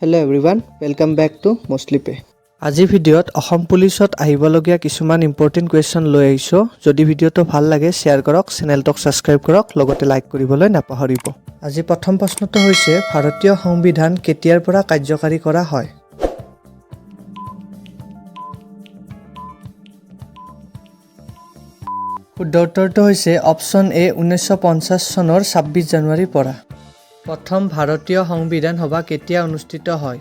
Hello' everyone, welcome back to mostly pay. আজিৰ ভিডিঅ'ত অসম পুলিচত আহিবলগীয়া কিছুমান ইম্পৰ্টেণ্ট কুৱেশ্যন লৈ আহিছোঁ। যদি ভিডিঅ'টো ভাল লাগে শ্বেয়াৰ কৰক, চেনেলটোক ছাবস্ক্ৰাইব কৰক, লগতে লাইক কৰিবলৈ নাপাহৰিব। আজি প্ৰথম প্ৰশ্নটো হৈছে ভাৰতীয় সংবিধান কেতিয়াৰ পৰা কাৰ্যকাৰী কৰা হয়? শুদ্ধ উত্তৰটো হৈছে অপশ্যন এ 1950 চনৰ 26 জানুৱাৰীৰ পৰা। প্ৰথম ভাৰতীয় সংবিধান সভা কেতিয়া অনুষ্ঠিত হয়?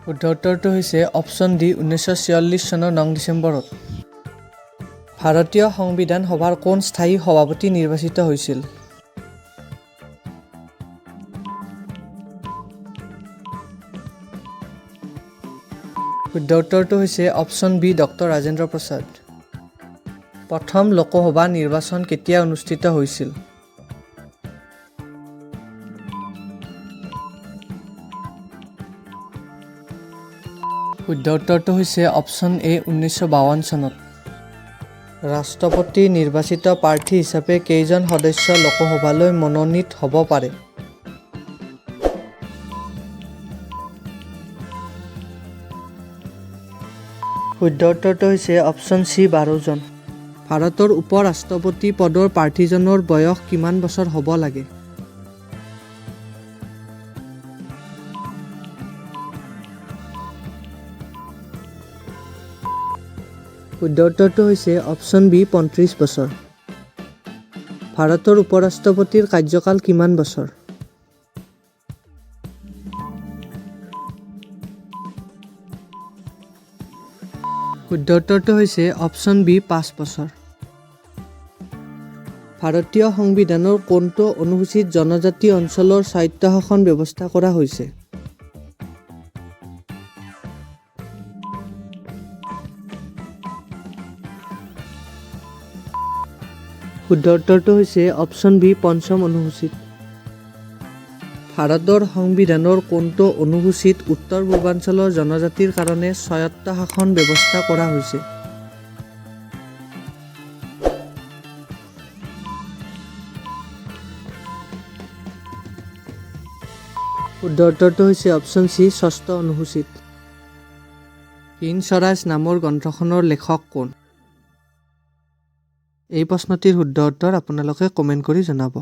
শুদ্ধ উত্তৰটো হৈছে অপশ্যন ডি 1946 চনৰ 9 ডিচেম্বৰত। ভাৰতীয় সংবিধান সভাৰ কোন স্থায়ী সভাপতি নিৰ্বাচিত হৈছিল? শুদ্ধ উত্তৰটো হৈছে option B doctor Rajendra Prasad. প্ৰথম লোকসভা নিৰ্বাচন কেতিয়া অনুষ্ঠিত হৈছিল? শুদ্ধ উত্তৰটো হৈছে অপশ্যন এ 1952 চনত। ৰাষ্ট্ৰপতি নিৰ্বাচিত প্ৰাৰ্থী হিচাপে কেইজন সদস্য লোকসভালৈ মনোনীত হ'ব পাৰে? শুদ্ধ উত্তৰটো হৈছে অপশ্যন চি 12 জন। ভাৰতৰ উপ ৰাষ্ট্ৰপতি পদৰ প্ৰাৰ্থীজনৰ বয়স কিমান বছৰ হ'ব লাগে? শুদ্ধ উত্তৰটো হৈছে অপশ্যন বি 35 বছৰ। ভাৰতৰ উপ ৰাষ্ট্ৰপতিৰ কাৰ্যকাল কিমান বছৰ? শুদ্ধ উত্তৰটো হৈছে অপশ্যন বি 5 বছৰ। ভাৰতীয় সংবিধানৰ কোনটো অনুসূচীত জনজাতি অঞ্চলৰ স্বায়ত্তশাসন ব্যৱস্থা কৰা হৈছে? শুদ্ধ উত্তৰটো হৈছে অপশ্যন বি 5ম অনুসূচীত। ভাৰতৰ সংবিধানৰ কোনটো অনুসূচীত উত্তৰ পূৰ্বাঞ্চলৰ জনজাতিৰ কাৰণে স্বায়ত্তশাসন ব্যৱস্থা কৰা হৈছে? শুদ্ধ উত্তৰটো হৈছে অপশ্যন চি 6ষ্ঠ অনুসূচীত। হিন্দ স্বৰাজ নামৰ গ্ৰন্থখনৰ লেখক কোন? এই প্ৰশ্নটিৰ শুদ্ধ উত্তৰ আপোনালোকে কমেণ্ট কৰি জনাব।